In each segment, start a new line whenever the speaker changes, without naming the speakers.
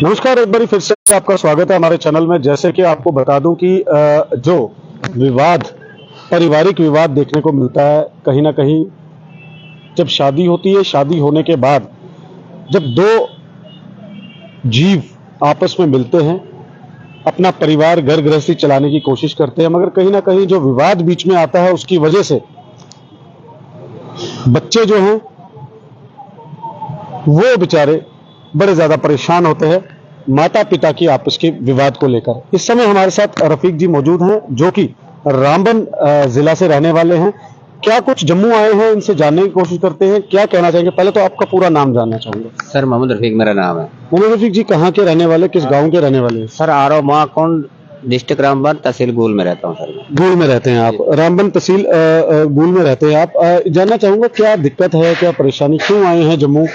नमस्कार, एक बार फिर से आपका स्वागत है हमारे चैनल में। जैसे कि आपको बता दूं कि जो विवाद, पारिवारिक विवाद देखने को मिलता है कहीं ना कहीं जब शादी होती है, शादी होने के बाद जब दो जीव आपस में मिलते हैं, अपना परिवार घर गृहस्थी चलाने की कोशिश करते हैं, मगर कहीं ना कहीं जो विवाद बीच में आता है उसकी वजह से बच्चे जो हैं वो बेचारे बड़े ज्यादा परेशान होते हैं माता पिता की आपस के विवाद को लेकर। इस समय हमारे साथ रफीक जी मौजूद हैं जो कि रामबन जिला से रहने वाले हैं। क्या कुछ जम्मू आए हैं, इनसे जानने की कोशिश करते हैं, क्या कहना चाहेंगे। पहले तो आपका पूरा नाम जानना चाहूंगा।
सर मोहम्मद रफीक मेरा नाम है।
मोहम्मद रफीक जी कहाँ के रहने वाले, किस गांव के रहने वाले हैं।
सर आरो महाकुंड, डिस्ट्रिक्ट रामबन, तहसील गूल में रहता हूँ सर।
गूल में रहते हैं आप, रामबन तहसील गूल में रहते हैं आप। जानना चाहूंगा क्या दिक्कत है, क्या परेशानी, क्यों आए हैं जम्मू,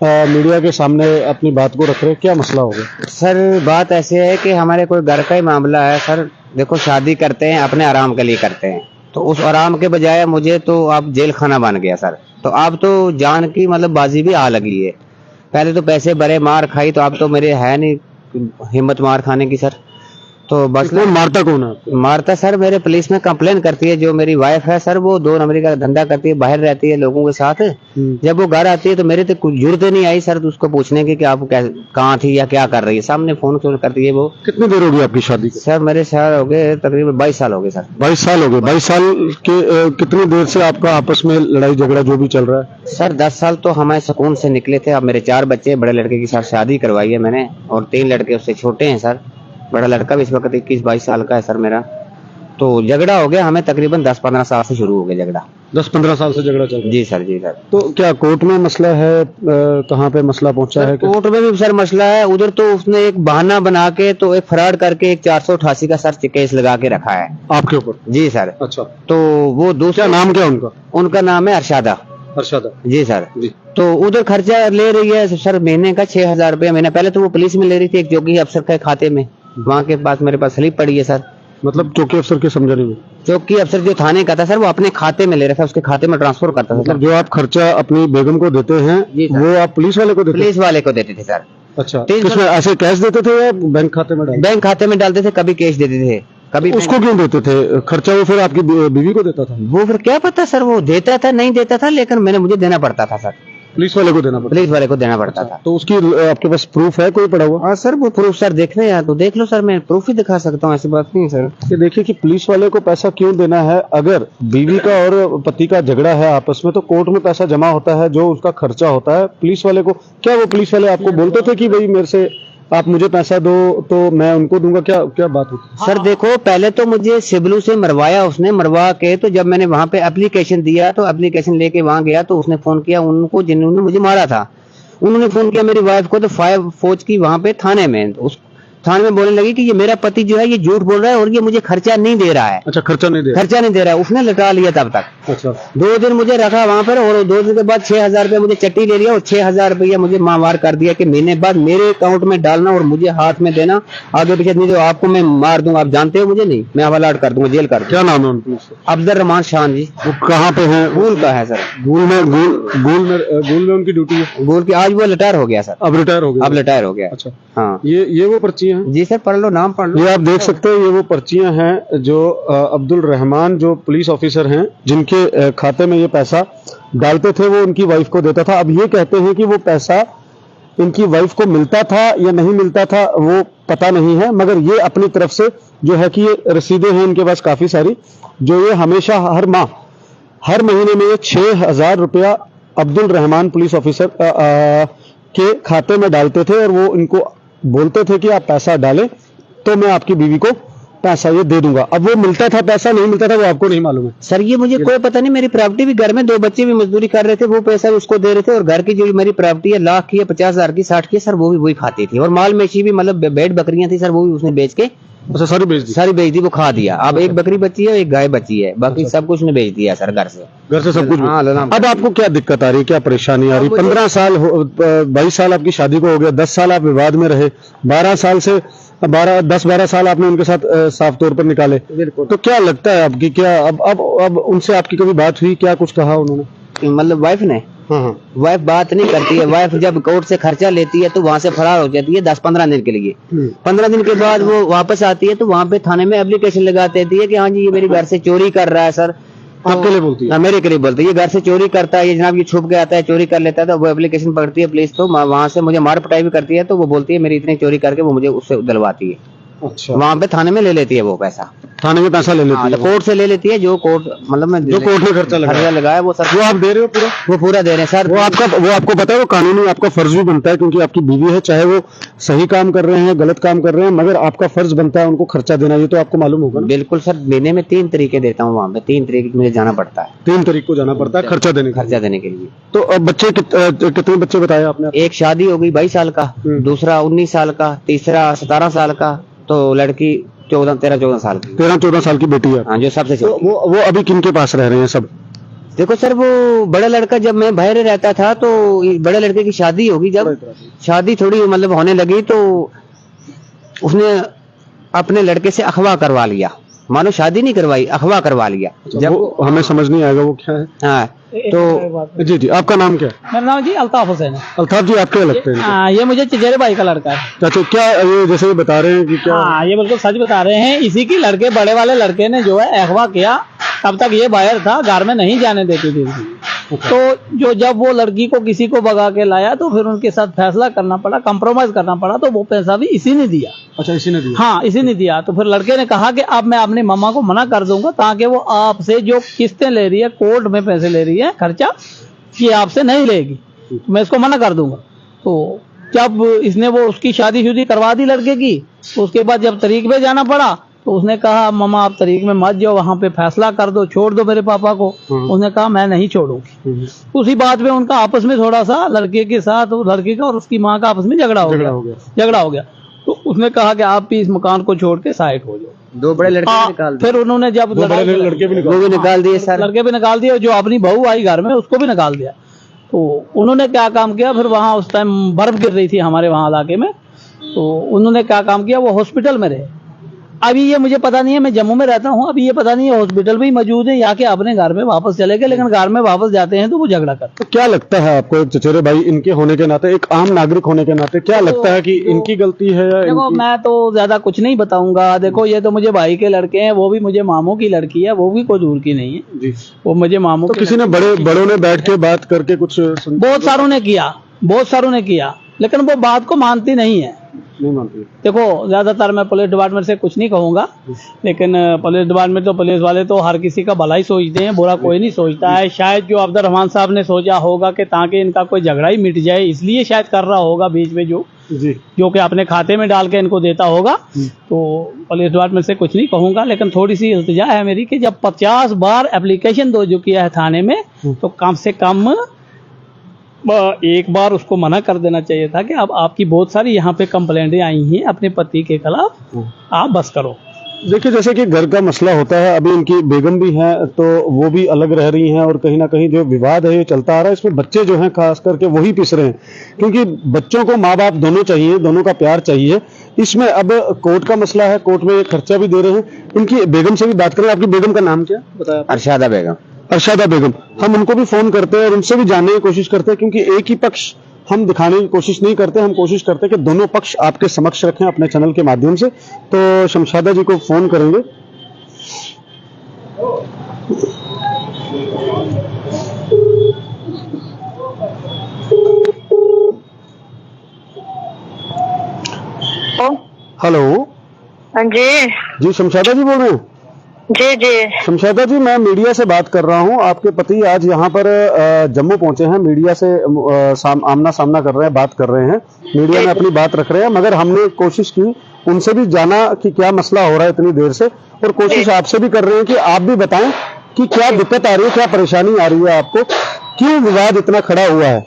मीडिया के सामने अपनी बात को रख रहे हैं, क्या मसला हो गया।
सर बात ऐसे है कि हमारे कोई घर का ही मामला है सर। देखो शादी करते हैं अपने आराम के लिए करते हैं, तो उस आराम के बजाय मुझे तो अब जेल खाना बन गया सर। तो अब तो जान की मतलब बाजी भी आ लगी है। पहले तो पैसे भरे, मार खाई, तो अब तो मेरे है नहीं हिम्मत मार खाने की सर। तो बस
कौन मारता, कौन है
मारता सर, मेरे पुलिस में कंप्लेन करती है। जो मेरी वाइफ है सर, वो 2 नंबरी का धंधा करती है, बाहर रहती है लोगों के साथ। जब वो घर आती है तो मेरे तो कुछ जरूरत नहीं आई सर उसको पूछने की कि आप कहाँ थी या क्या कर रही है। सामने फोन करती है वो।
कितनी देर हो गई आपकी शादी को।
सर मेरे साल हो गए तकरीबन 22 साल हो गए सर।
22 साल हो गए। 22 साल के कितनी देर से आपका आपस में लड़ाई झगड़ा जो भी चल रहा है।
सर 10 साल तो हमारे सुकून से निकले थे। अब मेरे 4 बच्चे, बड़े लड़के की साथ शादी करवाई है मैंने, और 3 लड़के उससे छोटे हैं सर। बड़ा लड़का भी इस वक्त 21-22 साल का है सर मेरा। तो झगड़ा हो गया हमें तकरीबन 10-15 साल से शुरू हो गया झगड़ा।
10-15 साल से झगड़ा चल रहा है।
जी सर, जी सर।
तो क्या कोर्ट में मसला है, कहाँ पे मसला पहुंचा है।
कोर्ट में भी सर मसला है। उधर तो उसने एक बहाना बना के, तो एक फ्रॉड करके एक 488 का सर केस लगा के रखा है
आपके ऊपर।
जी सर।
अच्छा,
तो वो दूसरा
नाम क्या उनका।
उनका नाम है अरशादा।
अरशादा
जी सर
जी।
तो उधर खर्चा ले रही है सर महीने का 6,000 रुपया महीना। पहले तो वो पुलिस में ले रही थी एक चौकी अफसर के खाते में, वहाँ के पास मेरे पास स्लिप पड़ी है सर।
मतलब चौकी अफसर के समझा नहीं।
चौकी अफसर जो थाने का था सर, वो अपने खाते में ले रहा था, उसके खाते में ट्रांसफर करता था।
मतलब जो आप खर्चा अपनी बेगम को देते हैं वो आप पुलिस वाले को देते हैं।
पुलिस वाले को देते थे सर।
अच्छा, किसमें ऐसे कैश देते थे या बैंक खाते में डालते।
बैंक खाते में डालते थे, कभी कैश देते थे, कभी।
उसको क्यों देते थे खर्चा, वो फिर आपकी बीवी को देता था।
वो फिर क्या पता सर, वो देता था नहीं देता था, लेकिन मुझे देना पड़ता था सर।
पुलिस वाले को देना पड़ता।
पुलिस वाले को देना पड़ता था।
तो उसकी आपके पास प्रूफ है कोई पड़ा हुआ।
हाँ सर, वो प्रूफ सर देखना है तो देख लो सर, मैं प्रूफ ही दिखा सकता हूँ, ऐसी बात नहीं है सर।
ये देखिए कि पुलिस वाले को पैसा क्यों देना है। अगर बीवी का और पति का झगड़ा है आपस में, तो कोर्ट में पैसा जमा होता है जो उसका खर्चा होता है। पुलिस वाले को क्या, वो पुलिस वाले आपको बोलते थे कि भाई मेरे से आप मुझे पैसा दो तो मैं उनको दूंगा, क्या क्या बात होती।
सर देखो, पहले तो मुझे सिबलू से मरवाया उसने, मरवा के तो जब मैंने वहाँ पे एप्लीकेशन दिया, तो एप्लीकेशन लेके वहाँ गया तो उसने फोन किया उनको जिन्होंने मुझे मारा था। उन्होंने फोन किया मेरी वाइफ को, तो 5 फौज की वहाँ पे थाने में, उस थाने में बोलने लगी कि ये मेरा पति जो है ये झूठ बोल रहा है और ये मुझे खर्चा नहीं दे रहा है।
अच्छा, खर्चा नहीं दे
रहा है। उसने लटा लिया तब तक।
अच्छा,
2 दिन मुझे रखा वहां पर, और 2 दिन के बाद 6,000 रुपया मुझे चट्टी ले लिया, और 6,000 रुपया मुझे मारवार कर दिया कि महीने बाद मेरे अकाउंट में डालना और मुझे हाथ में देना, आगे पीछे नहीं तो आपको मैं मार दूंगा। आप जानते हो मुझे, नहीं मैं हवालात कर दूंगा, जेल कर दूंगा।
क्या नाम है उनका।
अब्दुल रहमान शान जी।
वो कहाँ पे है।
गूल का है सर।
गूल में उनकी ड्यूटी है।
गूल की आज वो रिटायर हो गया सर।
अब रिटायर हो गया।
अब रिटायर हो गया।
अच्छा,
हाँ
ये वो पर्चियां हैं।
जी सर, पढ़ लो, नाम पढ़ लो।
ये आप देख सकते हैं, ये वो पर्चियां हैं जो अब्दुल रहमान जो पुलिस ऑफिसर हैं जिनके खाते में ये पैसा डालते थे, वो उनकी वाइफ को देता था। अब ये कहते हैं कि वो पैसा इनकी वाइफ को मिलता था या नहीं मिलता था वो पता नहीं है, मगर ये अपनी तरफ से जो है कि ये रसीदें हैं इनके पास काफी सारी, जो ये हमेशा हर माह हर महीने में ये 6,000 रुपया अब्दुल रहमान पुलिस ऑफिसर के खाते में डालते थे, और वो इनको बोलते थे कि आप पैसा डालें तो मैं आपकी बीवी को पैसा ये दे दूंगा। अब वो मिलता था पैसा, नहीं मिलता था वो आपको नहीं मालूम है
सर। ये मुझे कोई पता नहीं। मेरी प्रॉपर्टी भी घर में 2 बच्चे भी मजदूरी कर रहे थे, वो पैसा उसको दे रहे थे, और घर की जो मेरी प्रॉपर्टी है लाख की है, 50,000 की, 60 की सर, वो भी वही खाती थी। और माल मेशी भी, मतलब भेड़ बकरियां थी सर, वो भी उसने बेच के।
अच्छा, सारी बेच दी,
वो खा दिया। अब एक बकरी बची है, एक गाय बची है, बाकी सब कुछ ने बेच दिया सर घर से
सब कुछ।
हाँ,
अब आपको क्या दिक्कत आ रही है, क्या परेशानी आ रही है। 15 साल 22 साल आपकी शादी को हो गया, 10 साल आप विवाद में रहे, 10-12 साल आपने उनके साथ साफ तौर पर निकाले।
बिल्कुल।
तो क्या लगता है आपकी, क्या अब उनसे आपकी कभी बात हुई, क्या कुछ कहा उन्होंने।
मतलब वाइफ ने
हाँ हाँ।
वाइफ बात नहीं करती है। वाइफ जब कोर्ट से खर्चा लेती है तो वहाँ से फरार हो जाती है 10-15 दिन के लिए। 15 दिन के बाद वो वापस आती है तो वहाँ पे थाने में एप्लीकेशन लगा देती है कि हाँ जी ये मेरे घर से चोरी कर रहा है सर।
आपके लिए बोलती है?
मेरे के लिए बोलती है ये घर से चोरी करता है, ये जनाब ये छुप के आता है, चोरी कर लेता है। तो वो एप्लीकेशन पढ़ती है पुलिस, तो वहाँ से मुझे मार पिटाई भी करती है। तो वो बोलती है मेरी इतनी चोरी करके वो मुझे उससे दिलवाती है।
अच्छा,
वहाँ पे थाने में ले लेती है वो पैसा।
थाने में पैसा ले लेती
हाँ,
है?
तो कोर्ट से ले लेती है जो कोर्ट मतलब मैं
जो कोर्ट ने खर्चा
लगाया वो सर
वो आप दे रहे हो पूरा?
वो पूरा दे रहे हैं सर।
वो आपको पता है वो कानूनी आपका फर्ज भी बनता है, क्योंकि आपकी बीवी है, चाहे वो सही काम कर रहे हैं गलत काम कर रहे हैं, मगर आपका फर्ज बनता है उनको खर्चा देना। ये तो आपको मालूम होगा ना?
बिल्कुल सर, महीने में 3 तरीके देता हूँ। वहाँ पे 3 तरीके मुझे जाना पड़ता है।
3 तारीख को जाना पड़ता है खर्चा देने के लिए।
खर्चा देने के लिए।
तो अब बच्चे कितने बच्चे बताए आपने?
एक शादी हो गई 22 साल का, दूसरा 19 साल का, तीसरा 17 साल का, तो लड़की 13-14 साल की।
13-14 साल की बेटी है।
हाँ, जो सबसे
तो
छोटी।
वो अभी किनके पास रह रहे हैं सब?
देखो सर, वो बड़ा लड़का जब मैं बाहर रहता था तो बड़े लड़के की शादी होगी। जब शादी थोड़ी मतलब होने लगी तो उसने अपने लड़के से अगवा करवा लिया। मानो शादी नहीं करवाई, अगवा करवा लिया।
जब वो हमें समझ नहीं आएगा वो क्या है।
हाँ, तो
जी, आपका नाम क्या है?
मेरा नाम जी अल्ताफ हुसैन है।
अल्ताफ जी, आप क्या लगते हैं?
ये मुझे चचेरे भाई का लड़का है।
अच्छा, क्या ये जैसे ये बता रहे हैं कि क्या?
हाँ, ये बिल्कुल सच बता रहे हैं। इसी की लड़के बड़े वाले लड़के ने जो है अगवा किया। तब तक ये बाहर था, घर में नहीं जाने देती थी। तो जो जब वो लड़की को किसी को भगा के लाया तो फिर उनके साथ फैसला करना पड़ा, कंप्रोमाइज करना पड़ा। तो वो पैसा भी इसी ने दिया।
अच्छा, इसी ने दिया?
हाँ, इसी ने दिया। तो फिर लड़के ने कहा कि अब मैं अपनी मम्मा को मना कर दूंगा, ताकि वो आपसे जो किस्तें ले रही है, कोर्ट में पैसे ले रही है खर्चा, ये आपसे नहीं लेगी। मैं इसको मना कर दूंगा। तो जब इसने वो उसकी शादी करवा दी लड़के की, तो उसके बाद जब तारीख पे जाना पड़ा तो उसने कहा मम्मा आप तारीख में मत जाओ, वहां पे फैसला कर दो, छोड़ दो मेरे पापा को। उसने कहा मैं नहीं छोड़ूंगी। उसी बात में उनका आपस में थोड़ा सा लड़के के साथ, लड़के का और उसकी माँ का आपस में झगड़ा हो गया। तो उसने कहा कि आप भी इस मकान को छोड़ के साइड हो जाओ।
2 बड़े लड़के निकाल दिए।
फिर उन्होंने जब
लड़के भी
निकाल दिए सर।
लड़के भी निकाल दिए, जो अपनी बहू आई घर में उसको भी निकाल दिया। तो उन्होंने क्या काम किया, फिर वहाँ उस टाइम बर्फ गिर रही थी हमारे वहाँ इलाके में। तो उन्होंने क्या काम किया, वो हॉस्पिटल में रहे। अभी ये मुझे पता नहीं है, मैं जम्मू में रहता हूँ। अभी ये पता नहीं है हॉस्पिटल में ही मौजूद है या कि अपने घर में वापस चले गए। लेकिन घर में वापस जाते हैं तो वो झगड़ा करते।
तो क्या लगता है आपको, एक चचेरे भाई इनके होने के नाते, एक आम नागरिक होने के नाते, क्या लगता है कि इनकी गलती है या
देखो, मैं तो ज्यादा कुछ नहीं बताऊंगा। देखो, ये तो मुझे भाई के लड़के हैं, वो भी मुझे मामू की लड़की है, वो भी कोई दूर की नहीं है जी। वो मुझे मामू
तो किसी ने बड़ों ने बैठ के बात करके कुछ
बहुत सारों ने किया, लेकिन वो बात को मानती नहीं है।
नहीं मानती।
देखो, ज्यादातर मैं पुलिस डिपार्टमेंट से कुछ नहीं कहूंगा, लेकिन पुलिस डिपार्टमेंट तो पुलिस वाले तो हर किसी का भला ही सोचते हैं, बुरा कोई नहीं सोचता है। शायद जो अब्दुल रहमान साहब ने सोचा होगा कि ताकि इनका कोई झगड़ा ही मिट जाए, इसलिए शायद कर रहा होगा बीच में जो कि अपने खाते में डाल के इनको देता होगा। तो पुलिस डिपार्टमेंट से कुछ नहीं कहूंगा, लेकिन थोड़ी सी इल्तिजा है मेरी कि जब 50 बार एप्लीकेशन जो किया है थाने में, तो कम से कम एक बार उसको मना कर देना चाहिए था कि अब आपकी बहुत सारी यहाँ पे कंप्लेंटें आई हैं अपने पति के खिलाफ, आप बस करो।
देखिए, जैसे कि घर का मसला होता है, अभी इनकी बेगम भी हैं तो वो भी अलग रह रही हैं, और कहीं ना कहीं जो विवाद है ये चलता आ रहा है। इसमें बच्चे जो हैं खास करके वही पिस रहे हैं, क्योंकि बच्चों को माँ बाप दोनों चाहिए, दोनों का प्यार चाहिए। इसमें अब कोर्ट का मसला है, कोर्ट में ये खर्चा भी दे रहे हैं। इनकी बेगम से भी बात करें। आपकी बेगम का नाम क्या बताया?
अरशादा बेगम।
अरशादा बेगम। हम उनको भी फोन करते हैं और उनसे भी जानने की कोशिश करते हैं, क्योंकि एक ही पक्ष हम दिखाने की कोशिश नहीं करते। हम कोशिश करते हैं कि दोनों पक्ष आपके समक्ष रखें अपने चैनल के माध्यम से। तो शमशादा जी को फोन करेंगे। हेलो।
हाँ जी।
जी, शमशादा जी बोल रहे हैं?
जी।
शमशादा जी, मैं मीडिया से बात कर रहा हूं। आपके पति आज यहाँ पर जम्मू पहुंचे हैं, मीडिया से आमना सामना कर रहे हैं, बात कर रहे हैं, मीडिया में अपनी बात रख रहे हैं। मगर हमने कोशिश की, उनसे भी जाना कि क्या मसला हो रहा है इतनी देर से, और कोशिश आपसे भी कर रहे हैं कि आप भी बताएं कि क्या दिक्कत आ रही है, क्या परेशानी आ रही है आपको, क्यों विवाद इतना खड़ा हुआ है।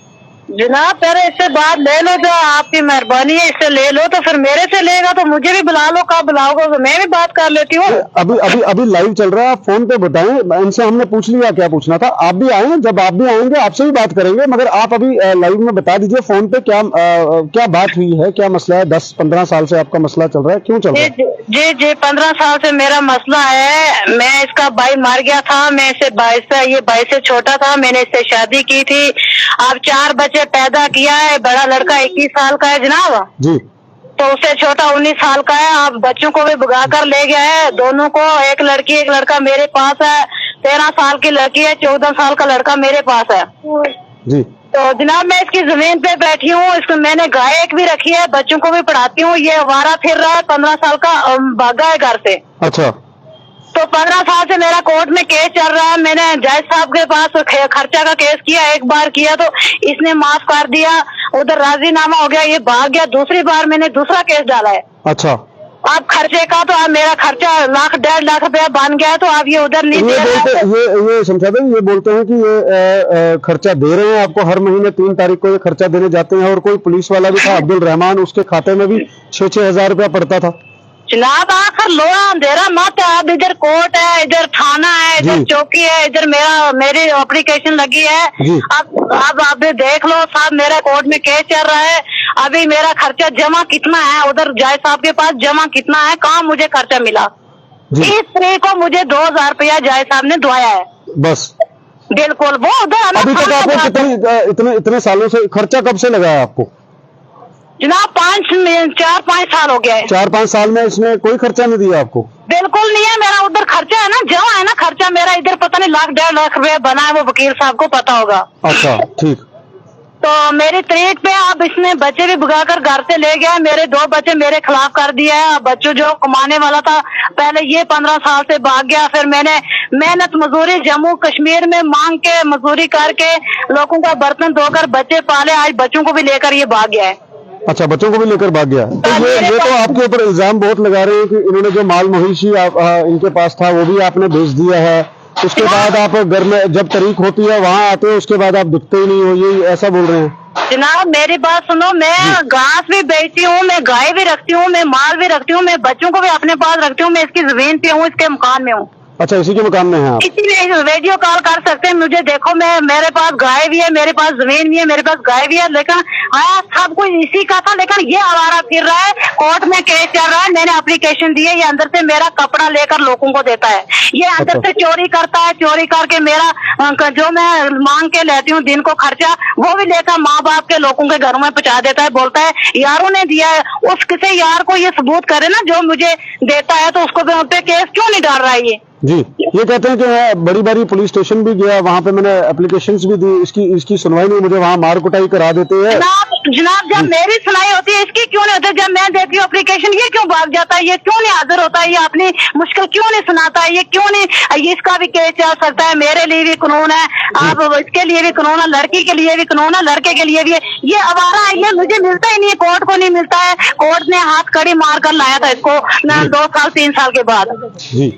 जनाब पहले इससे बात ले लो, जो आपकी मेहरबानी है इससे ले लो, तो फिर मेरे से लेगा तो मुझे भी बुला लो, कब बुलाओगे तो मैं भी बात कर लेती हूँ।
अभी अभी अभी लाइव चल रहा है, आप फोन पे बताएं, इनसे हमने पूछ लिया क्या पूछना था। आप भी आए, जब आप भी आएंगे आपसे भी बात करेंगे, मगर आप अभी लाइव में बता दीजिए फोन पे क्या बात हुई है, क्या मसला है। 10-15 साल से आपका मसला चल रहा है, क्यों चल रहा है?
जी 15 साल से मेरा मसला है। मैं इसका भाई मर गया था, मैं इसे 22 से छोटा था, मैंने इससे शादी की थी। अब 4 बच्चे पैदा किया है, बड़ा लड़का 21 साल का है जनाब
जी,
तो उससे छोटा 19 साल का है। अब बच्चों को भी भगा कर ले गया है, दोनों को, एक लड़की एक लड़का मेरे पास है। 13 साल की लड़की है, 14 साल का लड़का मेरे पास है
जी।
तो जनाब मैं इसकी जमीन पे बैठी हूँ, इसको मैंने गाय एक भी रखी है, बच्चों को भी पढ़ाती हूँ। ये आवारा फिर रहा है, 15 साल का भागा है घर से।
अच्छा,
तो 15 साल से मेरा कोर्ट में केस चल रहा है। मैंने जज साहब के पास खर्चा का केस किया, एक बार किया तो इसने माफ कर दिया, उधर राजीनामा हो गया, ये भाग गया। दूसरी बार मैंने दूसरा केस डाला है।
अच्छा।
अब खर्चे का तो अब मेरा खर्चा 1.5 लाख रुपया बन गया है, तो अब ये उधर नहीं दे रहा है।
ये समझा दें, ये बोलते हैं कि ये खर्चा दे रहे हैं आपको, हर महीने 3 तारीख को ये खर्चा देने जाते हैं। और कोई पुलिस वाला भी था अब्दुल रहमान, उसके खाते में भी 6-6 हजार रुपया पड़ता था।
जनाब आखिर लोहा अंधेरा मत है। अब इधर कोर्ट है, इधर थाना है, इधर चौकी है, इधर मेरी एप्लीकेशन लगी है। अब आप देख लो साहब, मेरा कोर्ट में केस चल रहा है। अभी मेरा खर्चा जमा कितना है, उधर जज साहब के पास जमा कितना है, कहाँ मुझे खर्चा मिला। 30 तारीख को मुझे 2000 रुपया जज साहब ने दुआया है
बस।
बिल्कुल वो उधर।
अभी तक आपको इतने सालों से खर्चा कब से लगा है आपको?
जनाब 4-5 साल हो गया है।
4-5 साल में इसने कोई खर्चा नहीं दिया आपको?
बिल्कुल नहीं है। मेरा उधर खर्चा है ना, जमा है ना खर्चा मेरा, इधर पता नहीं 1.5 लाख रुपया बना है, वो वकील साहब को पता होगा।
अच्छा, ठीक।
तो मेरी तरीक पे अब इसने बच्चे भी भगाकर घर से ले गया। मेरे 2 बच्चे मेरे खिलाफ कर दिया है। बच्चों जो कमाने वाला था पहले, ये 15 साल से भाग गया। फिर मैंने मेहनत मजदूरी जम्मू कश्मीर में मांग के मजदूरी करके लोगों का बर्तन धोकर बच्चे पाले, आज बच्चों को भी लेकर ये भाग गया है।
अच्छा, बच्चों को भी लेकर भाग गया। तो ये तो आपके ऊपर इल्जाम बहुत लगा रहे हैं कि इन्होंने जो माल मवेशी इनके पास था वो भी आपने भेज दिया है। उसके बाद आप घर में जब तारीख होती है वहाँ आते हो, उसके बाद आप दिखते ही नहीं हो, ये ऐसा बोल रहे हैं?
जनाब मेरी बात सुनो, मैं घास भी बेचती हूँ, मैं गाय भी रखती हूँ, मैं माल भी रखती हूँ, मैं बच्चों को भी अपने पास रखती हूँ। मैं इसकी जमीन पे हूँ, इसके मकान में हूँ।
अच्छा, इसी के मकान में है आप?
इसीलिए वीडियो कॉल कर सकते हैं मुझे। देखो मेरे पास गाय भी है, मेरे पास जमीन भी है, मेरे पास गाय भी है, लेकिन आया सब कुछ इसी का था। लेकिन ये आवारा फिर रहा है, कोर्ट में केस चल रहा है, मैंने एप्लीकेशन दी है। ये अंदर से मेरा कपड़ा लेकर लोगों को देता है, ये अंदर से चोरी करता है, चोरी करके मेरा जो मैं मांग के लेती हूँ दिन को खर्चा, वो भी लेकर माँ बाप के लोगों के घरों में पहुंचा देता है। बोलता है यारों ने दिया है, उस किसी यार को ये सबूत करे ना जो मुझे देता है, तो उसको पे केस क्यों नहीं डाल रहा है ये?
जी, ये कहते हैं कि मैं बड़ी बड़ी पुलिस स्टेशन भी गया, वहाँ पे मैंने एप्लीकेशंस भी दी, इसकी सुनवाई नहीं, मुझे वहाँ मार कुटाई करा देते हैं।
जनाब जब मेरी सुनाई होती है इसकी क्यों नहीं होती? जब मैं देती हूँ एप्लीकेशन, ये क्यों भाग जाता है, ये क्यों नहीं हाजिर होता है, ये अपनी मुश्किल क्यों नहीं सुनाता है, ये क्यों नहीं? इसका भी केस चल सकता है, मेरे लिए भी कानून है, आप इसके लिए भी कानून है, लड़की के लिए भी कानून है, लड़के के लिए भी है। ये आवारा है, ये मुझे मिलता ही नहीं है, कोर्ट को नहीं मिलता है। कोर्ट ने हाथ कड़ी मार कर लाया था इसको 2 साल 3 साल के बाद।
जी,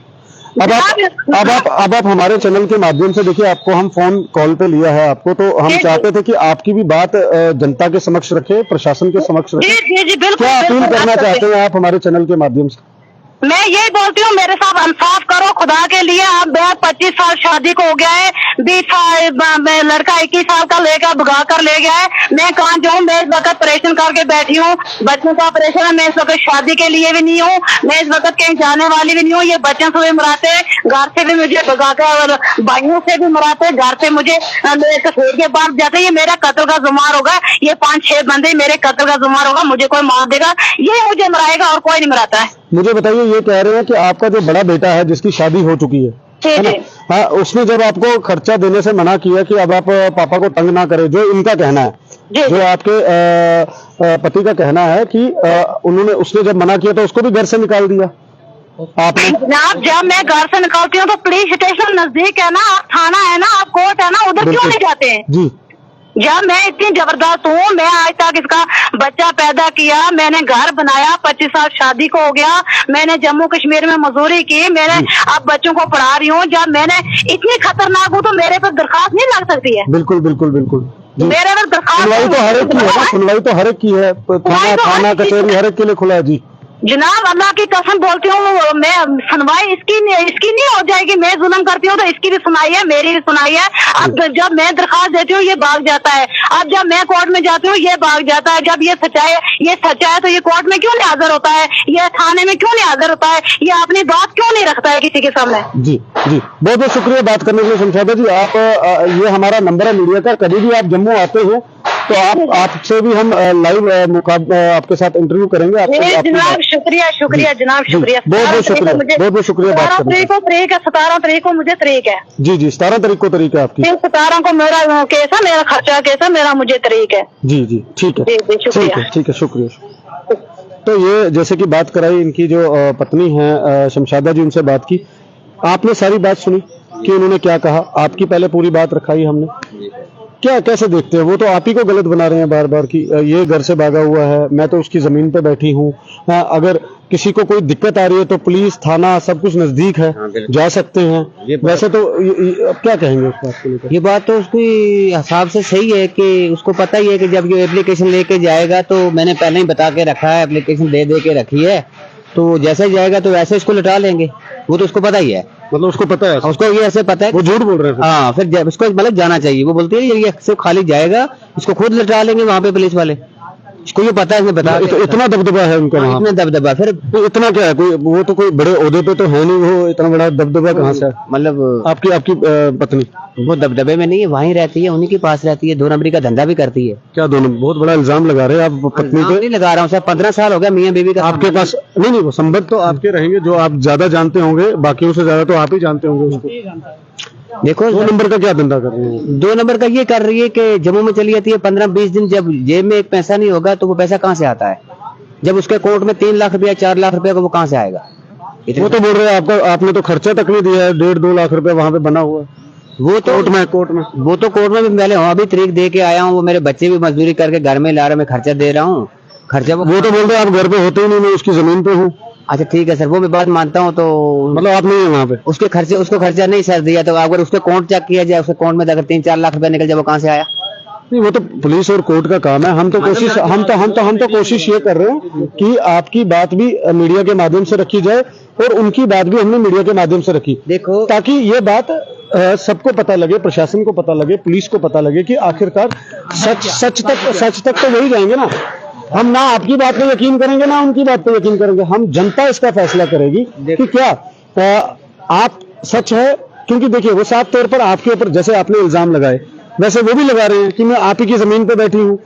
अब आप हमारे चैनल के माध्यम से देखिए, आपको हम फोन कॉल पे लिया है आपको, तो हम चाहते थे कि आपकी भी बात जनता के समक्ष रखे, प्रशासन के समक्ष रखे।
जी बिल्कुल।
क्या अपील करना चाहते हैं आप हमारे चैनल के माध्यम से?
मैं यही बोलती हूँ, मेरे साथ इंसाफ करो खुदा के लिए। अब 25 साल शादी को हो गया है, 20 साल लड़का 21 साल का लेकर भगा कर ले गया है। मैं कहाँ जाऊँ? मैं इस वक्त ऑपरेशन करके बैठी हूँ, बच्चों का ऑपरेशन है। मैं इस वक्त शादी के लिए भी नहीं हूँ, मैं इस वक्त कहीं जाने वाली भी नहीं हूँ। ये बच्चों से भी मराते हैं, घर से भी मुझे भगा कर, भाइयों से भी मराते हैं, घर से मुझे फेर के बाहर जाते। ये मेरा कत्ल का जुमार होगा, ये 5-6 बंदे मेरे कत्ल का जुमार होगा, मुझे कोई मार देगा, ये मुझे मराएगा और कोई नहीं मराता है।
मुझे बताइए, ये कह रहे हैं कि आपका जो बड़ा बेटा है जिसकी शादी हो चुकी है ना, हाँ, उसने जब आपको खर्चा देने से मना किया कि अब आप पापा को तंग ना करें, जो इनका कहना है, जो आपके पति का कहना है कि उसने जब मना किया तो उसको भी घर से निकाल दिया आपने?
जनाब जब मैं घर से निकालती हूँ तो पुलिस स्टेशन नजदीक है ना, आप थाना है ना, आप कोर्ट है ना, उधर क्यों नहीं जाते हैं?
जी,
जब मैं इतनी जबरदस्त हूँ, मैं आज तक इसका बच्चा पैदा किया, मैंने घर बनाया, 25 साल शादी को हो गया, मैंने जम्मू कश्मीर में मजदूरी की, मैंने अब बच्चों को पढ़ा रही हूँ। जब मैंने इतनी खतरनाक हूँ तो मेरे पर दरखास्त नहीं लग सकती है?
बिल्कुल बिल्कुल बिल्कुल जी।
मेरे पर दरखास्त
सुनवाई तो हर एक की है ना, सुनवाई तो हर एक की है, थाना कचहरी हर एक के लिए खुला है जी।
जनाब, अल्लाह की कसम बोलती हूँ, मैं सुनवाई इसकी नहीं हो जाएगी। मैं जुल्म करती हूँ तो इसकी भी सुनाई है, मेरी भी सुनाई है। अब जब मैं दरखास्त देती हूँ ये भाग जाता है, अब जब मैं कोर्ट में जाती हूँ ये भाग जाता है। जब ये सच्चा है तो ये कोर्ट में क्यों नहीं हाजिर होता है, ये थाने में क्यों नहीं हाजिर होता है, ये अपनी बात क्यों नहीं रखता है किसी के सामने?
जी जी, बहुत बहुत शुक्रिया बात करने के लिए शमशादा जी। आप ये हमारा नंबर है मीडिया का, कभी भी आप जम्मू आते हो तो आपसे भी हम लाइव आपके साथ इंटरव्यू करेंगे।
जनाब शुक्रिया जनाब, शुक्रिया,
बहुत बहुत शुक्रिया, बहुत बहुत शुक्रिया बात करने का।
17 तारीख को मुझे तारीख है
जी जी, 17 तारीख को तारीख है आपकी।
17 को मेरा केस है, मेरा खर्चा केस है, मेरा मुझे तारीख है।
जी जी ठीक है, ठीक है, शुक्रिया। तो ये जैसे कि बात कराई इनकी जो पत्नी है शमशादा जी, उनसे बात की, आपने सारी बात सुनी कि उन्होंने क्या कहा, आपकी पहले पूरी बात रखाई हमने। क्या कैसे देखते हैं? वो तो आप ही को गलत बना रहे हैं बार बार कि ये घर से भागा हुआ है, मैं तो उसकी जमीन पे बैठी हूँ। अगर किसी को कोई दिक्कत आ रही है तो पुलिस थाना सब कुछ नजदीक है, जा सकते हैं। वैसे तो अब क्या कहेंगे उस बात को लेकर?
ये बात तो उसकी हिसाब से सही है कि उसको पता ही है कि जब ये एप्लीकेशन लेके जाएगा, तो मैंने पहले ही बता के रखा है, एप्लीकेशन दे के रखी है, तो जैसे जाएगा तो वैसे इसको लुटा लेंगे। वो तो उसको पता ही है,
मतलब उसको पता है,
उसको ये ऐसे पता है,
वो झूठ बोल रहे हैं।
हाँ, फिर उसको मतलब जाना चाहिए। वो बोलती है ये सिर्फ खाली जाएगा, इसको खुद लुटा लेंगे वहाँ पे पुलिस वाले। इसको ये पता है, इसने बता
इतना दबदबा है उनका वहाँ,
इतना दबदबा। फिर
इतना क्या है, कोई वो तो कोई बड़े ओहदे पे तो है नहीं, वो इतना बड़ा दबदबा कहाँ से?
मतलब
आपकी पत्नी
वो दबदबे में नहीं है, वहीं रहती है, उन्हीं के पास रहती है, 2 नंबरी का धंधा भी करती है।
क्या दोनों? बहुत बड़ा इल्जाम लगा रहे हैं आप पत्नी पे।
नहीं लगा रहा हूँ सर, 15 साल हो गया मियाँ बीवी का
आपके पास नहीं, वो संबंध तो आपके रहेंगे, जो आप ज्यादा जानते होंगे, बाकियों से ज्यादा तो आप ही जानते होंगे उसको।
देखो
2 नंबर का क्या धंधा कर रहे हैं?
2 नंबर का ये कर रही है कि जम्मू में चली जाती है 15-20 दिन, जब जेब में एक पैसा नहीं होगा तो वो पैसा कहाँ से आता है? जब उसके अकाउंट में 3 लाख रुपया 4 लाख रुपया, वो कहाँ से आएगा?
वो तो बोल रहे हैं आपका, आपने तो खर्चा तक नहीं दिया है, 1.5-2 लाख रुपया वहाँ पे बना हुआ है।
वो तो कोर्ट में वो तो कोर्ट में भी पहले अभी तारीख दे के आया हूँ। वो मेरे बच्चे भी मजदूरी करके घर में ला रहे, मैं खर्चा दे रहा हूँ। खर्चा वो
तो बोल रहे हैं आप घर पे होते ही नहीं, मैं उसकी जमीन पे हूँ।
अच्छा ठीक है सर, वो मैं बात मानता हूँ। तो
मतलब आप नहीं है वहाँ पे?
उसको खर्चा नहीं सर दिया, तो अगर उसके अकाउंट चेक किया जाए, उसके अकाउंट में अगर 3-4 लाख रुपया निकल जाए, वो कहाँ से आया?
नहीं, वो तो पुलिस और कोर्ट का काम है। हम तो कोशिश ये कर रहे हैं कि आपकी बात भी मीडिया के माध्यम से रखी जाए और उनकी बात भी हमने मीडिया के माध्यम से रखी,
देखो,
ताकि ये बात सबको पता लगे, प्रशासन को पता लगे, पुलिस को पता लगे कि आखिरकार सच तक तो वही जाएंगे ना। हम ना आपकी बात पे यकीन करेंगे ना उनकी बात पे यकीन करेंगे, हम जनता इसका फैसला करेगी कि क्या आप सच है। क्योंकि देखिए, वो साफ तौर पर आपके ऊपर जैसे आपने इल्जाम लगाए, वैसे वो भी लगा रहे हैं कि मैं आप ही की जमीन पे बैठी हूँ।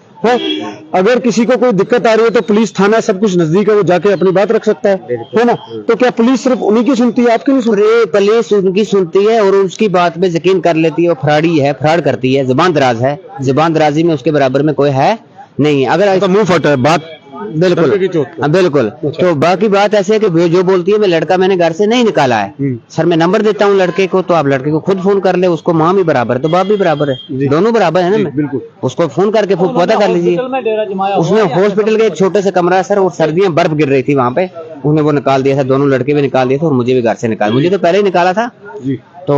अगर किसी को कोई दिक्कत आ रही है तो पुलिस थाना सब कुछ नजदीक है, वो जाके अपनी बात रख सकता है ना। तो क्या पुलिस सिर्फ उन्हीं की सुनती है, आपकी नहीं सुनती?
पुलिस उनकी सुनती है और उसकी बात पे यकीन कर लेती है। वो फ्रॉडी है, फ्रॉड करती है, जुबान दराज है, जुबान दराजी में उसके बराबर में कोई है नहीं। अगर
मुंह फटा है बात,
बिल्कुल। तो बाकी बात ऐसे है कि जो बोलती है मैं लड़का मैंने घर से नहीं निकाला है सर, मैं नंबर देता हूँ लड़के को, तो आप लड़के को खुद फोन कर ले। उसको माँ भी बराबर है तो बाप भी बराबर है, दोनों बराबर है ना। बिल्कुल, उसको फोन करके पता कर लीजिए। उसने हॉस्पिटल के एक छोटे से कमरा सर, और सर्दियां बर्फ गिर रही थी वहाँ पे, उन्हें वो निकाल दिया था, दोनों लड़के भी निकाल दिए थे और मुझे भी घर से निकाल, मुझे तो पहले ही निकाला था। तो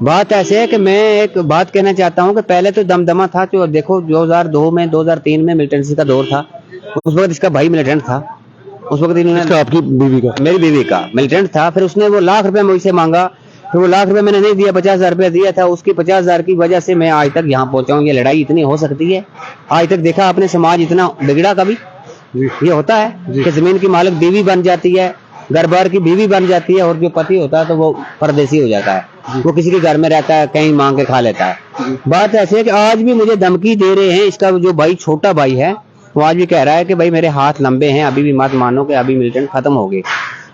बात ऐसे है कि मैं एक बात कहना चाहता हूँ कि पहले तो दमदमा था। जो देखो 2002 में 2003 में मिलिटेंसी का दौर था, उस वक्त इसका भाई मिलिटेंट था। उस वक्त इन्होंने
आपकी बीवी का,
मेरी बीवी का मिलिटेंट था। फिर उसने वो लाख रुपया मुझसे मांगा, फिर वो लाख रुपया मैंने नहीं दिया, 50,000 रुपया दिया था। उसकी 50,000 की वजह से मैं आज तक यहाँ पहुंचा हूँ। ये लड़ाई इतनी हो सकती है, आज तक देखा आपने समाज इतना बिगड़ा कभी? ये होता है कि जमीन की मालिक बीवी बन जाती है, घर बार की बीवी बन जाती है, और जो पति होता है तो वो परदेसी हो जाता है, वो किसी के घर में रहता है, कहीं मांग के खा लेता है। बात ऐसी है कि आज भी मुझे धमकी दे रहे हैं। इसका जो भाई छोटा भाई है वो आज भी कह रहा है कि भाई मेरे हाथ लंबे हैं, अभी भी मत मानो कि अभी मिलिटेंट खत्म हो गए,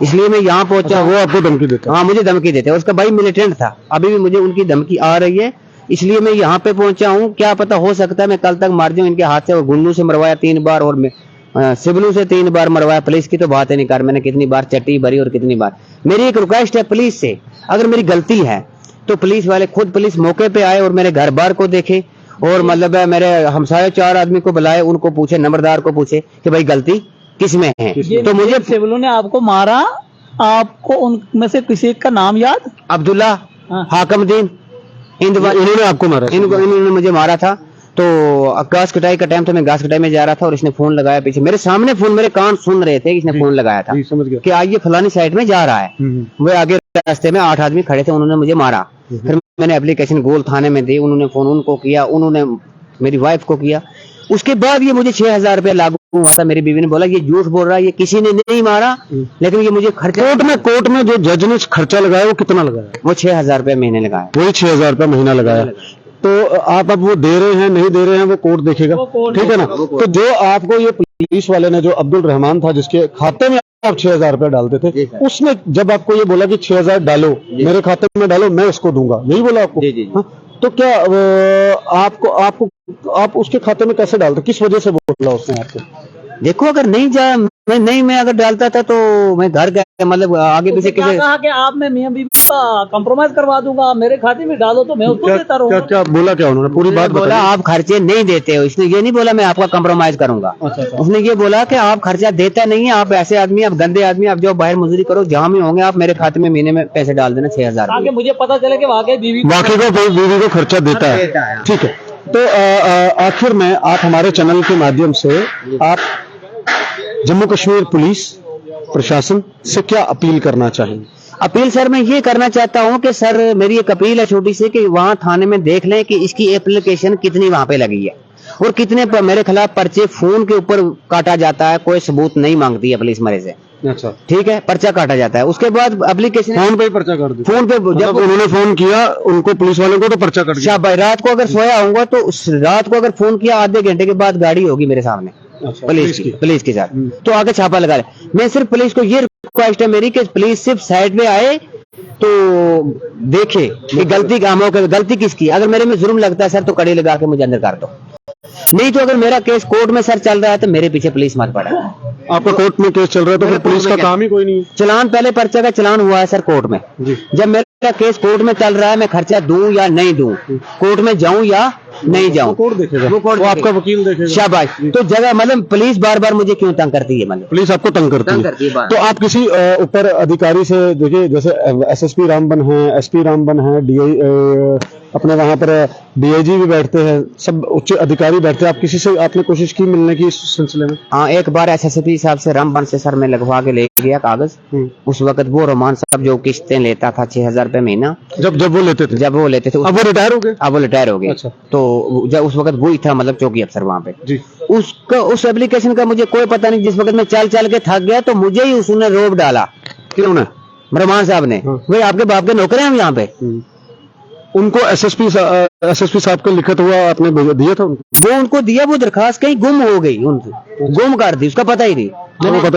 इसलिए मैं यहाँ पहुंचा।
वो आपको धमकी देता?
हाँ, मुझे धमकी देते हैं। उसका भाई मिलिटेंट था, अभी भी मुझे उनकी धमकी आ रही है, इसलिए मैं यहाँ पे पहुंचा हूँ। क्या पता, हो सकता है मैं कल तक मार जाऊँ इनके हाथ से। गुन्नू से मरवाया 3 बार और सिबलू से 3 बार मरवाया। पुलिस की तो बात है नहीं कर, मैंने कितनी बार चट्टी भरी और कितनी बार। मेरी एक रिक्वेस्ट है पुलिस से, अगर मेरी गलती है तो पुलिस वाले खुद पुलिस मौके पे आए और मेरे घर बार को देखे और मतलब मेरे हमसाये 4 आदमी को बुलाए, उनको पूछे, नंबरदार को पूछे कि भाई गलती किसमें है। तो मुझे
सिविलों ने आपको मारा, आपको उनमें से किसी का नाम याद?
अब्दुल्ला, हाकमुद्दीन,
इन्होंने आपको मारा?
इन्होंने मुझे मारा था। तो घास कटाई का टाइम था, मैं घास कटाई में जा रहा था और इसने फोन लगाया पीछे, मेरे सामने फोन, मेरे कान सुन रहे थे, इसने फोन लगाया था
समझ गया
कि आइए फलानी साइड में जा रहा है। वो आगे रास्ते में 8 आदमी खड़े थे, उन्होंने मुझे मारा। फिर मैंने एप्लीकेशन गोल थाने में दी, उन्होंने फोन उनको किया, उन्होंने मेरी वाइफ को किया। उसके बाद ये मुझे 6,000 रुपया लागू हुआ था। मेरी बीवी ने बोला ये झूठ बोल रहा है, ये किसी ने नहीं मारा, लेकिन ये मुझे खर्चा।
कोर्ट में जो जज ने खर्चा लगाया वो कितना लगाया?
वो 6,000 रुपया महीने लगाया।
वही 6,000 रुपया महीना लगाया। तो आप अब वो दे रहे हैं नहीं दे रहे हैं वो कोर्ट देखेगा, ठीक है ना। तो जो आपको ये पुलिस वाले ने, जो अब्दुल रहमान था जिसके खाते में आप 6,000 रुपया डालते थे, उसने जब आपको ये बोला कि 6,000 डालो, मेरे खाते में डालो, मैं उसको दूंगा, यही बोला आपको? हाँ? तो क्या आप उसके खाते में कैसे डालते, किस वजह से बोला उसने आपको?
देखो अगर मैं अगर डालता था तो मैं घर गया, मतलब आगे पीछे किसी
कहा कि आप मैं मियां बीवी का कंप्रोमाइज करवा दूंगा, मेरे खाते में डालो तो मैं उसको देता रहूंगा।
क्या बोला, क्या उन्होंने पूरी बात
बोला? आप खर्चे नहीं देते हो। इसने ये नहीं बोला मैं आपका कंप्रोमाइज करूंगा। उसने ये बोला कि आप खर्चा देता नहीं है, आप ऐसे आदमी, आप गंदे आदमी, आप जो बाहर मजदूरी करो, जहाँ भी होंगे आप मेरे खाते में महीने में पैसे डाल देना 6,000।
ताकि मुझे पता चले कि वाकई बीवी
को खर्चा देता है, ठीक है। तो आखिर में आप हमारे चैनल के माध्यम से आप जम्मू कश्मीर पुलिस प्रशासन से क्या अपील करना चाहेंगे?
अपील सर मैं ये करना चाहता हूँ कि सर मेरी एक अपील है छोटी सी, कि वहाँ थाने में देख लें कि इसकी एप्लीकेशन कितनी वहाँ पे लगी है और कितने मेरे खिलाफ पर्चे फोन के ऊपर काटा जाता है, कोई सबूत नहीं मांगती है पुलिस मेरे से।
अच्छा,
ठीक है, पर्चा काटा जाता है, उसके बाद एप्लीकेशन
फोन पे पर्चा कर दिया।
फोन पे जब
उन्होंने फोन किया उनको, पुलिस वालों को, तो पर्चा कट गया।
भाई रात को अगर सोया होऊंगा तो उस रात को अगर फोन किया, आधे घंटे के बाद गाड़ी होगी मेरे सामने,
अच्छा,
पुलिस के साथ, तो आगे छापा लगा ले। मैं सिर्फ पुलिस को ये रिक्वेस्ट है मेरी कि पुलिस सिर्फ साइड में आए तो देखे कि गलती किसकी। अगर मेरे में जुर्म लगता है सर तो कड़ी लगा के मुझे अंदर कर दो, नहीं तो अगर मेरा केस कोर्ट में सर चल रहा है तो मेरे पीछे पुलिस मत पड़े।
आपका कोर्ट में केस चल रहा है तो फिर पुलिस का काम ही कोई नहीं है।
चलान, पहले पर्चा का चलान हुआ है सर कोर्ट में। जब मेरा केस कोर्ट में चल रहा है, मैं खर्चा दूं या नहीं दूं, कोर्ट में जाऊं या नहीं जाऊं,
कोर्ट देखेगा, वो आपका वकील देखेगा।
शाबाश। तो जगह मतलब पुलिस बार बार मुझे क्यों तंग करती है? मतलब
पुलिस आपको तंग करती है। तो आप किसी ऊपर अधिकारी से देखिए, जैसे एसएसपी रामबन है, एसपी रामबन है, अपने वहां पर डीआईजी भी बैठते हैं, सब उच्च अधिकारी बैठते हैं, आप किसी से आपने कोशिश की मिलने की इस सिलसिले में?
हाँ, एक बार एसएसपी साहब से रामबन से सर मैं लगवा के ले गया कागज। उस वक्त वो रोमान साहब जो किस्तें लेता था 6,000 रुपए महीना, जब वो लेते थे
अब वो रिटायर हो गए।
अब वो रिटायर हो गए।
अच्छा।
तो जब उस वक्त वो ही था मतलब चौकी अफसर वहाँ पे
जी।
उस एप्लीकेशन का मुझे कोई पता नहीं। जिस वक्त मैं चल के थक गया तो मुझे ही उसने रोब डाला।
किन्होंने?
रोमान साहब ने। भाई आपके बाप के नौकर हैं हम यहाँ पे।
उनको एसएसपी साहब का लिखत हुआ आपने दिया था उनको?
वो उनको दिया, वो दरखास्त कहीं गुम हो गई, उनसे गुम कर दी, उसका पता ही नहीं।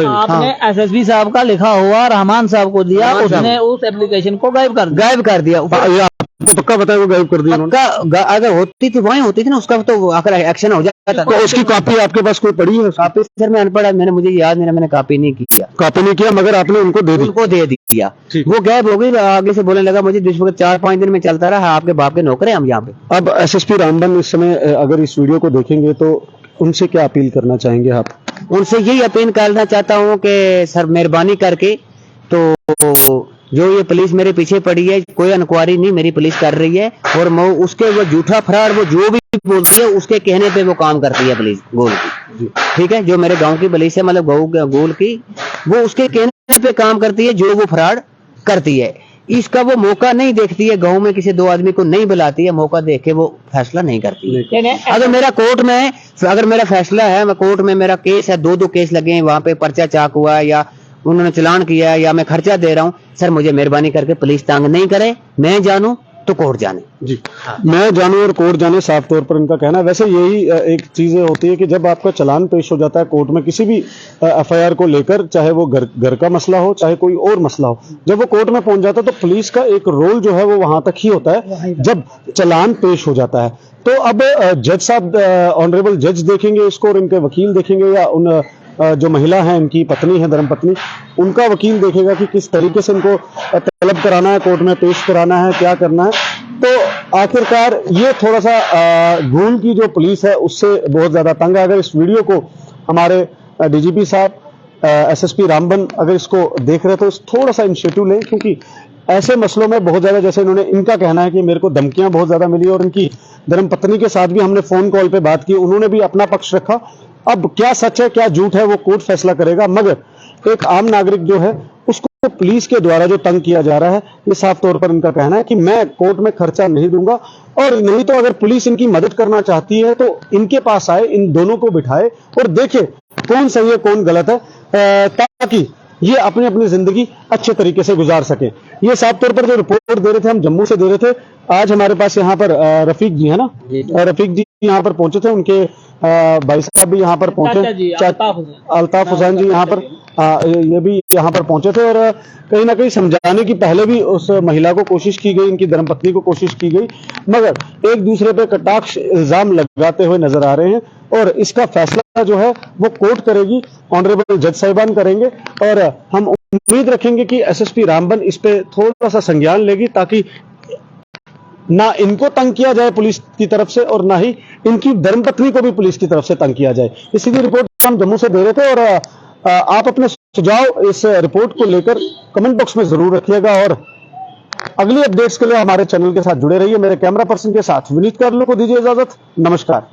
आपने एसएसपी साहब का लिखा हुआ रहमान साहब को दिया, उसने उस एप्लीकेशन को गायब कर दिया।
आपको पक्का पता है वो गायब कर दिया उन्होंने?
अगर होती थी वहीं होती थी ना, उसका तो आकर एक्शन हो जाता।
तो उसकी कॉपी आपके पास कोई पड़ी है?
कॉपी सर मैं अनपढ़ है, मुझे याद नहीं, मैंने कॉपी नहीं किया,
मगर आपने उनको दे दिया।
वो गायब हो गई। आगे से बोलने लगा मुझे जिस वक्त 4-5 दिन में चलता रहा, आपके बाप के नौकर हैं हम यहाँ पे।
अब एसएसपी रामबन इस समय अगर इस वीडियो को देखेंगे तो उनसे क्या अपील करना चाहेंगे आप?
उनसे यही अपील करना चाहता हूँ कि सर मेहरबानी करके, तो जो ये पुलिस मेरे पीछे पड़ी है, कोई इंक्वायरी नहीं मेरी पुलिस कर रही है, और उसके वो झूठा फराड वो जो भी बोलती है उसके कहने पे वो काम करती है पुलिस गोल की। ठीक है, जो मेरे गांव की पुलिस है मतलब गोल की, वो उसके कहने पे काम करती है, जो वो फराड करती है। इसका वो मौका नहीं देखती है, गांव में किसी 2 आदमी को नहीं बुलाती है, मौका देख के वो फैसला नहीं करती है। अगर मेरा कोर्ट में, अगर मेरा फैसला है, मैं कोर्ट में मेरा केस है, 2 केस लगे हैं, वहां पे पर्चा चाक हुआ है या उन्होंने चलान किया है या मैं खर्चा दे रहा हूँ, सर मुझे मेहरबानी करके पुलिस तंग नहीं करे, मैं जानूं तो कोर्ट जाने।
जी मैं जानूं और कोर्ट जाने, साफ तौर पर इनका कहना है। वैसे यही एक चीज होती है कि जब आपका चलान पेश हो जाता है कोर्ट में किसी भी एफआईआर को लेकर, चाहे वो घर का मसला हो चाहे कोई और मसला हो, जब वो कोर्ट में पहुंच जाता है तो पुलिस का एक रोल जो है वो वहां तक ही होता है जब चलान पेश हो जाता है। तो अब जज साहब, ऑनरेबल जज देखेंगे इसको और इनके वकील देखेंगे या उन जो महिला है, इनकी पत्नी है, धर्मपत्नी, उनका वकील देखेगा कि किस तरीके से इनको तलब कराना है, कोर्ट में पेश कराना है, क्या करना है। तो आखिरकार ये थोड़ा सा गूल की जो पुलिस है उससे बहुत ज्यादा तंग है। अगर इस वीडियो को हमारे डीजीपी साहब, एसएसपी रामबन अगर इसको देख रहे तो थोड़ा सा इनिशिएटिव लें, क्योंकि ऐसे मसलों में बहुत ज्यादा, जैसे इनका कहना है कि मेरे को धमकियां बहुत ज्यादा मिली और इनकी धर्मपत्नी के साथ भी हमने फोन कॉल पे बात की, उन्होंने भी अपना पक्ष रखा। अब क्या सच है क्या झूठ है वो कोर्ट फैसला करेगा, मगर एक आम नागरिक जो है उसको पुलिस के द्वारा जो तंग किया जा रहा है, ये साफ तौर पर इनका कहना है कि मैं कोर्ट में खर्चा नहीं दूंगा, और नहीं तो अगर पुलिस इनकी मदद करना चाहती है तो इनके पास आए, इन दोनों को बिठाए और देखे कौन सही है कौन गलत है, ताकि ये अपनी अपनी जिंदगी अच्छे तरीके से गुजार सके। ये साफ तौर पर जो रिपोर्ट दे रहे थे, हम जम्मू से दे रहे थे। आज हमारे पास यहाँ पर रफीक जी है ना, रफीक जी यहाँ पर पहुंचे थे, उनके भाई साहब भी यहाँ पर पहुंचे, अल्ताफ हुसैन जी यहाँ पर ये भी यहाँ पर पहुंचे थे, और कहीं ना कहीं समझाने की पहले भी उस महिला को कोशिश की गई, इनकी धर्मपत्नी को कोशिश की गई, मगर एक दूसरे पे कटाक्ष इल्जाम लगाते हुए नजर आ रहे हैं। और इसका फैसला जो है वो कोर्ट करेगी, ऑनरेबल जज साहिबान करेंगे, और हम उम्मीद रखेंगे कि एसएसपी रामबन इस पे थोड़ा सा संज्ञान लेगी, ताकि ना इनको तंग किया जाए पुलिस की तरफ से और ना ही इनकी धर्मपत्नी को भी पुलिस की तरफ से तंग किया जाए। इसी की रिपोर्ट हम जम्मू से दे रहे थे, और आप अपने सुझाव इस रिपोर्ट को लेकर कमेंट बॉक्स में जरूर रखिएगा, और अगली अपडेट्स के लिए हमारे चैनल के साथ जुड़े रहिए। मेरे कैमरा पर्सन के साथ विनीत कार्लो को दीजिए इजाजत। नमस्कार।